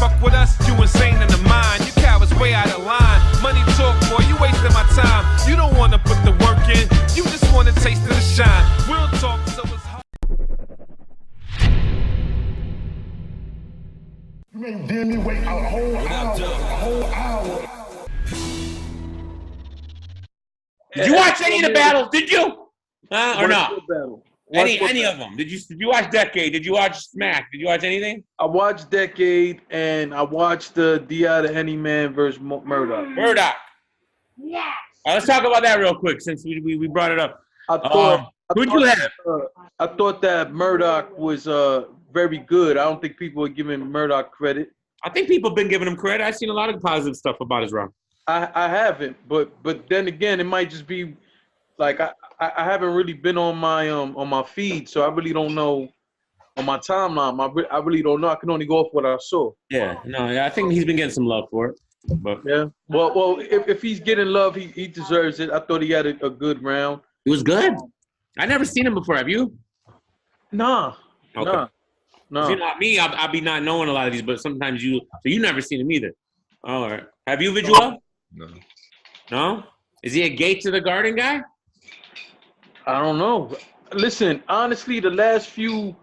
fuck with us, you insane in the mind. You cowards way out of line. Money talk, boy, you wasting my time. You don't wanna put the work in, you just wanna taste of the shine. We'll talk so it's hard. You made me wait a whole hour. Did you watch any of the battles? Did you? Or no? Any of them? Did you watch Decade? Did you watch Smack? Did you watch anything? I watched Decade and I watched the d.i.da Hennyman versus Murdock. Murdock. Yes. Let's talk about that real quick since we brought it up. Who'd you have? I thought that Murdock was very good. I don't think people are giving Murdock credit. I think people have been giving him credit. I've seen a lot of positive stuff about his run. I haven't, but then again, it might just be like I haven't really been on my feed, so I really don't know on my timeline. I really don't know. I can only go off what I saw. Yeah, no, I think he's been getting some love for it. But yeah, well, if he's getting love, he deserves it. I thought he had a good round. He was good. I never seen him before. Have you? Nah. Okay. No. You know, me, I'll be not knowing a lot of these, but sometimes you never seen him either. All right. Have you, Vigila? No. No? Is he a Gate to the Garden guy? I don't know. Listen, honestly, the last few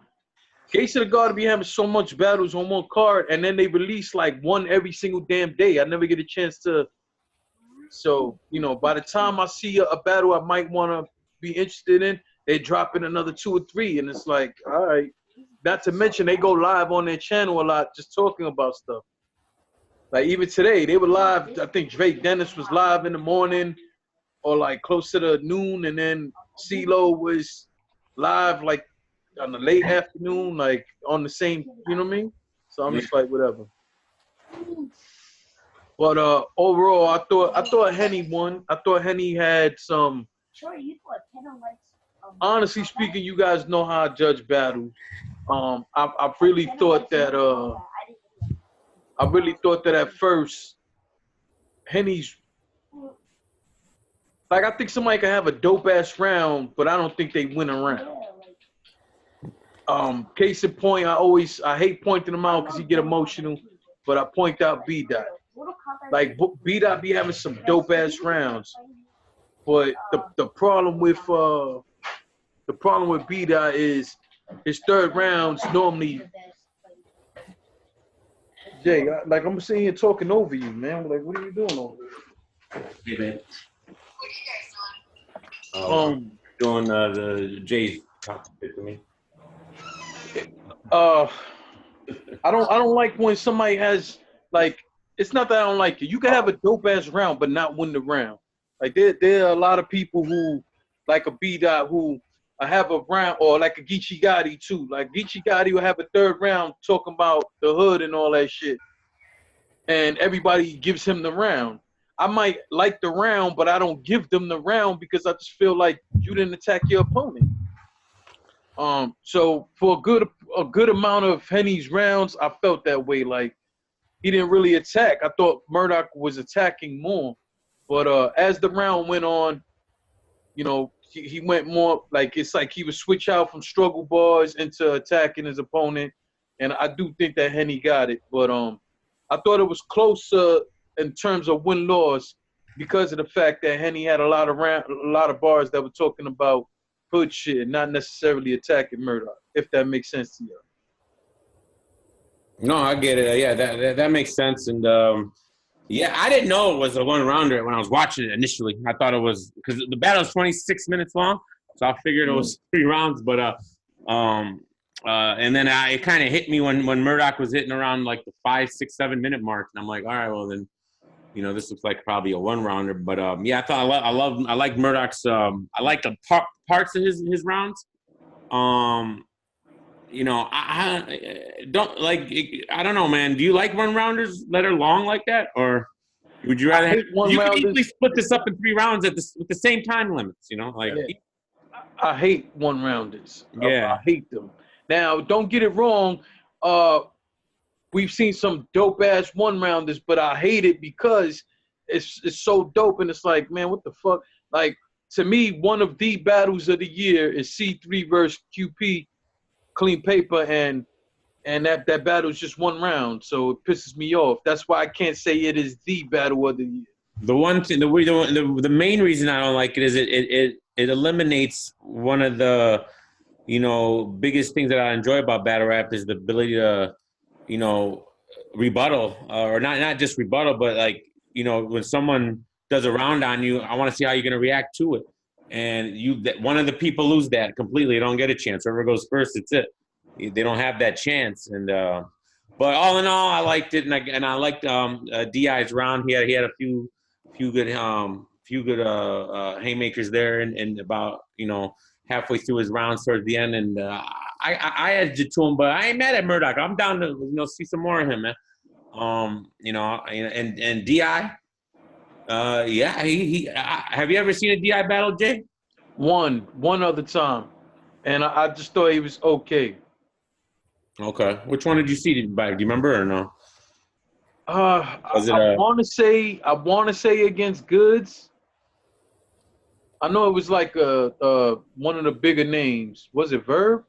Gates of the Garden be having so much battles on one card, and then they release like one every single damn day. I never get a chance to. So, you know, by the time I see a battle I might want to be interested in, they drop in another 2 or 3, and it's like, all right. Not to mention they go live on their channel a lot, just talking about stuff. Like even today, they were live. I think Drake Dennis was live in the morning, or like close to the noon, and then CeeLo was live like on the late afternoon, like on the same. You know what I mean? So I'm just like whatever. But overall, I thought Henny won. I thought Henny had some. Honestly speaking, you guys know how I judge battles. I really thought that at first Henny's like, I think somebody can have a dope ass round, but I don't think they win a round. Case in point, I hate pointing him out because he get emotional, but I point out d.i.da. Like d.i.da be having some dope ass rounds, but the problem with d.i.da is his third rounds normally. Jay, like I'm sitting here talking over you, man. Like, what are you doing over there? Hey, man. Doing the Jay's topic to me. I don't like when somebody has like. It's not that I don't like it. You can have a dope ass round, but not win the round. Like there are a lot of people who like a d.i.da who have a round, or like a Geechee Gotti too. Like Geechee Gotti will have a third round talking about the hood and all that shit, and everybody gives him the round. I might like the round, but I don't give them the round because I just feel like you didn't attack your opponent. So for a good amount of Henny's rounds, I felt that way. Like he didn't really attack. I thought Murdock was attacking more, but as the round went on, you know, he went more like it's like he would switch out from struggle bars into attacking his opponent, and I do think that Henny got it. But I thought it was closer in terms of win-loss because of the fact that Henny had a lot of bars that were talking about hood shit, not necessarily attacking Murdock. If that makes sense to you. No, I get it. Yeah, that makes sense. And yeah, I didn't know it was a one-rounder when I was watching it initially. I thought it was because the battle was 26 minutes long, so I figured it was 3 rounds. But and then it kind of hit me when Murdock was hitting around like the 5, 6, 7 minute mark, and I'm like, all right, well then, you know, this looks like probably a one-rounder. But yeah, I thought I like Murdock's. I like the parts of his rounds. You know, I don't like. I don't know, man. Do you like one-rounders that are long like that, or would you rather? You could easily split this up in 3 rounds with the same time limits. You know, like. Yeah. I hate one-rounders. Yeah, I hate them. Now, don't get it wrong. We've seen some dope-ass one-rounders, but I hate it because it's so dope, and it's like, man, what the fuck? Like, to me, one of the battles of the year is C3 versus QP, Clean Paper, and And that battle is just one round, so it pisses me off. That's why I can't say it is the battle of the year. The one thing, the main reason I don't like it is it eliminates one of the, biggest things that I enjoy about battle rap is the ability to, rebuttal, or not just rebuttal, but like, when someone does a round on you, I want to see how you're going to react to it. And one of the people lose that completely. They don't get a chance. Whoever goes first, it's it. They don't have that chance. And but all in all, I liked it, and I liked D.I.'s round. He had a few good haymakers there, and about halfway through his rounds towards the end, and I edged it to him, but I ain't mad at Murdock. I'm down to see some more of him, man. And D.I. Yeah, he have you ever seen a D.I. battle, Jay? One other time, and I just thought he was okay. Okay, which one did you see? Do you remember or no? I want to say against Goods. I know it was like one of the bigger names. Was it Verb?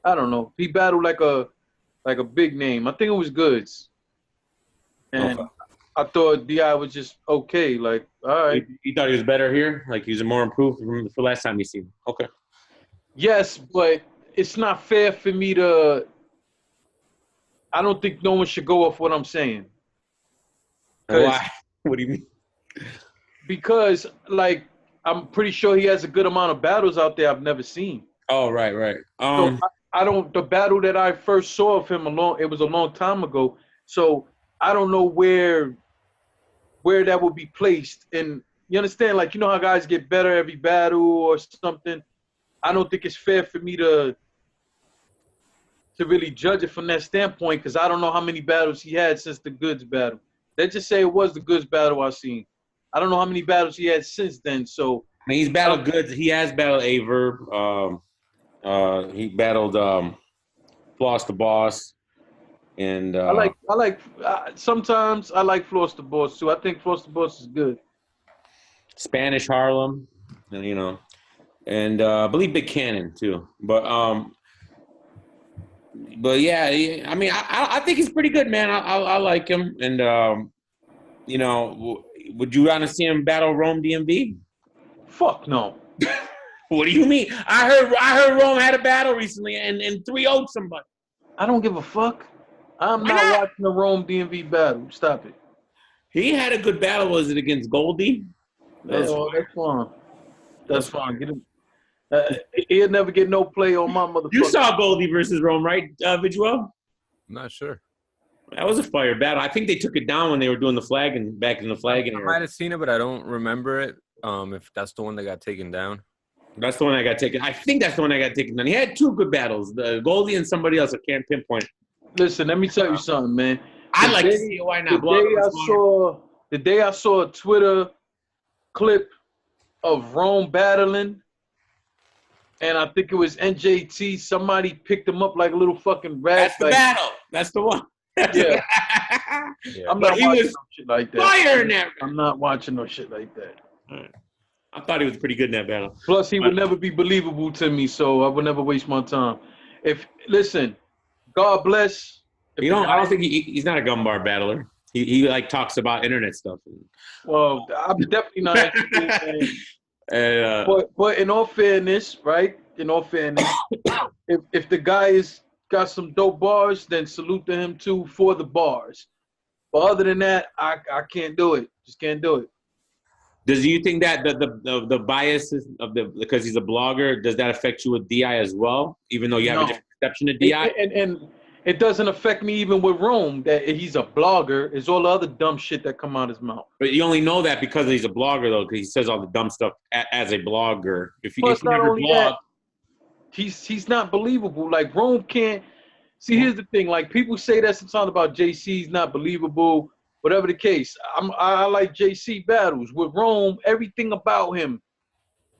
I don't know. He battled like a big name. I think it was Goods. And okay. I thought D.I. was just okay. Like, all right. You thought he was better here? Like he was more improved from the last time you seen him? Okay. Yes, but it's not fair for me to. I don't think no one should go off what I'm saying. Why? What do you mean? Because, like, I'm pretty sure he has a good amount of battles out there I've never seen. Oh, right. So I don't. The battle that I first saw of him it was a long time ago. So I don't know where that would be placed. And you understand, like, how guys get better every battle or something. I don't think it's fair for me to really judge it from that standpoint, because I don't know how many battles he had since the Goods battle. Let's just say it was the Goods battle I seen. I don't know how many battles he had since then. So I mean, he's battled Goods. He has battled Averb. He battled Floss the Boss, and sometimes I like Floss the Boss too. I think Floss the Boss is good. Spanish Harlem, and and I believe Big Cannon too. But yeah, I mean, I think he's pretty good, man. I like him, and would you want to see him battle Rome DMV? Fuck no. What do you mean? I heard Rome had a battle recently and 3-0'd somebody. I don't give a fuck. I'm not watching the Rome DMV battle. Stop it. He had a good battle. Was it against Goldie? That's fine. That's fine. Get him. He'll never get no play on my motherfucker. You saw Goldie versus Rome, right, Viduel? I'm not sure. That was a fire battle. I think they took it down when they were doing the flagging, back in the flagging era. I might have seen it, but I don't remember it. If that's the one that got taken down. That's the one that got taken. I think that's the one that got taken down. He had two good battles, the Goldie and somebody else. I can't pinpoint. Listen, let me tell you something, man. I'd like to see it. Why not? The day I saw a Twitter clip of Rome battling, and I think it was NJT. Somebody picked him up like a little fucking rat. That's the battle. That's the one. Yeah. I'm not watching no shit like that. Fire in there. I'm not watching no shit like that. Right. I thought he was pretty good in that battle. Plus, he would never be believable to me, so I would never waste my time. Listen, God bless. I don't think he's not a gun bar battler. He like talks about internet stuff. Well, I'm definitely not interested in but in all fairness, right? In all fairness, if the guy got some dope bars, then salute to him too for the bars. But other than that, I can't do it. Just can't do it. Do you think that the biases because he's a blogger, does that affect you with D.I. as well? Even though you have a different perception of D.I.? And it doesn't affect me even with Rome that he's a blogger. It's all the other dumb shit that come out his mouth. But you only know that because he's a blogger, though, because he says all the dumb stuff as a blogger. If you never blog, he's not believable. Like Rome can't. See, here's the thing. Like people say that sometimes about JC's not believable. Whatever the case, I like JC battles. With Rome, everything about him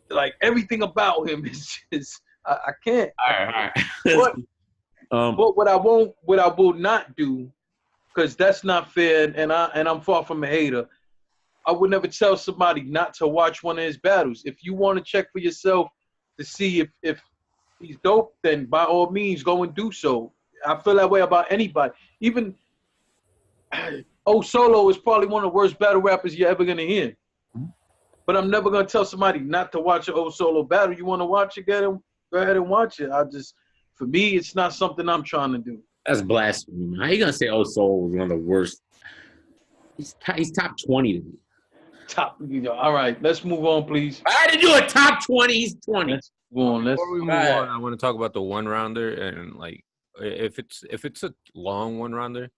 is just I can't. All right. But what I will not do, because that's not fair, and I'm far from a hater. I would never tell somebody not to watch one of his battles. If you want to check for yourself to see if he's dope, then by all means go and do so. I feel that way about anybody. Even Solo is probably one of the worst battle rappers you're ever gonna hear. But I'm never gonna tell somebody not to watch an Solo battle. You want to watch it? Go ahead and watch it. For me, it's not something I'm trying to do. That's blasphemy. How you gonna say Soul was one of the worst? He's top 20 to me. All right, let's move on, please. I had to do a top 20. He's 20. Let's move on. Before we move on, I want to talk about the one rounder and like if it's a long one rounder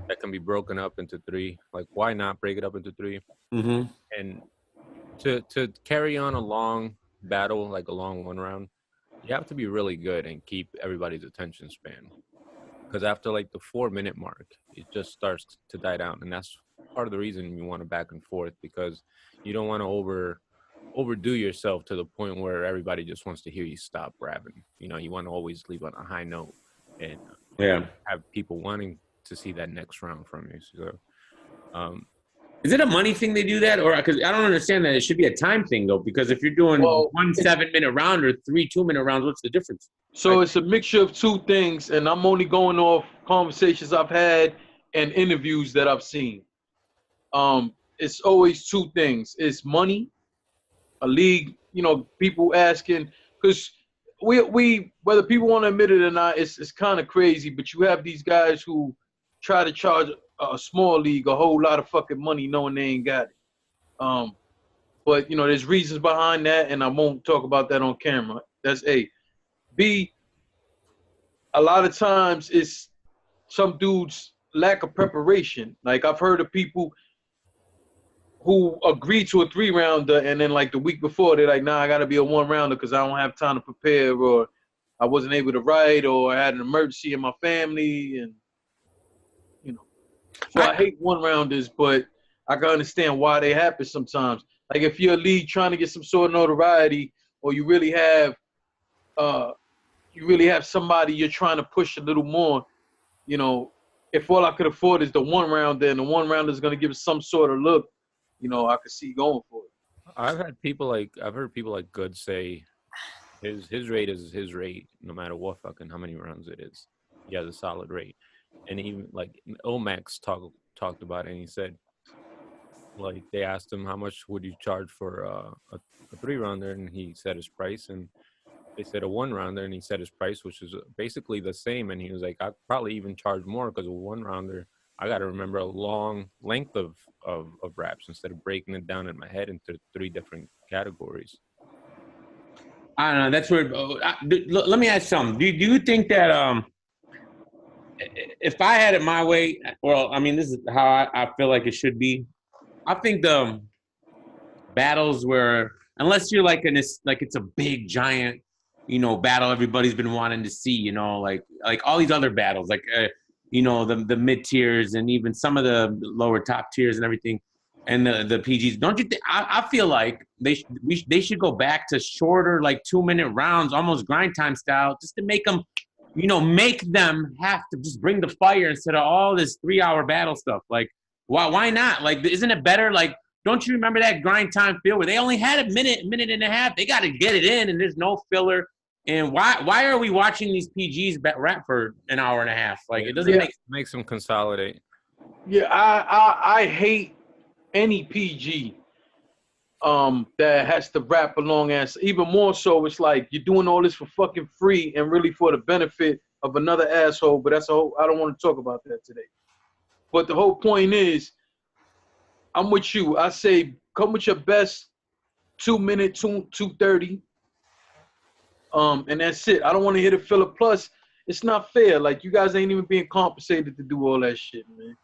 that can be broken up into three. Like, why not break it up into three? Mm-hmm. And to carry on a long battle, like a long one round, you have to be really good and keep everybody's attention span. Because after like the 4-minute mark, it just starts to die down, and that's part of the reason you want to back and forth, because you don't want to overdo yourself to the point where everybody just wants to hear you stop rapping. You know, you want to always leave on a high note and have people wanting to see that next round from you. So, is it a money thing they do that, or because I don't understand that it should be a time thing though? Because if you're doing 1 7-minute round or 3 2-minute rounds, what's the difference? So it's a mixture of two things, and I'm only going off conversations I've had and interviews that I've seen. It's always two things. It's money, a league, you know, people asking, because we whether people want to admit it or not, it's kind of crazy, but you have these guys who try to charge a small league a whole lot of fucking money knowing they ain't got it. But, you know, there's reasons behind that, and I won't talk about that on camera. That's A. B, a lot of times it's some dudes' lack of preparation. Like, I've heard of people who agree to a 3-rounder, and then, like, the week before, they're like, nah, I got to be a 1-rounder because I don't have time to prepare, or I wasn't able to write, or I had an emergency in my family, and, you know. So I hate 1-rounders, but I can understand why they happen sometimes. Like, if you're a league trying to get some sort of notoriety, or you really have somebody you're trying to push a little more, you know, if all I could afford is the 1-rounder, and the 1-rounder is going to give us some sort of look, you know, I could see going for it. I've heard people like Good say his rate is his rate, no matter what fucking how many rounds it is. He has a solid rate. And even like Omax talked about it, and he said, like, they asked him how much would you charge for a 3-rounder, and he said his price, and they said a 1-rounder, and he said his price, which is basically the same, and he was like, I'd probably even charge more because a 1-rounder, I got to remember a long length of raps instead of breaking it down in my head into 3 different categories. I don't know. That's where. Let me ask something. Do you think that if I had it my way, well, I mean, this is how I feel like it should be. I think the battles where, unless you're like it's a big giant, you know, battle everybody's been wanting to see, you know, like all these other battles, like you know, the mid tiers and even some of the lower top tiers and everything, and the PGs. Don't you think? I feel like they should go back to shorter, like 2-minute rounds, almost grind time style, just to make them, you know, make them have to just bring the fire instead of all this 3-hour battle stuff. Like, why not? Like, isn't it better? Like, don't you remember that grind time feel where they only had a minute and a half? They got to get it in, and there's no filler. And why are we watching these PGs rap for an hour and a half? Like, it doesn't makes them consolidate. Yeah, I hate any PG that has to rap along as, even more so, it's like you're doing all this for fucking free and really for the benefit of another asshole. But that's I don't want to talk about that today. But the whole point is, I'm with you. I say come with your best 2-minute, 2:30. And that's it. I don't want to hit a filler. Plus, it's not fair. Like, you guys ain't even being compensated to do all that shit, man.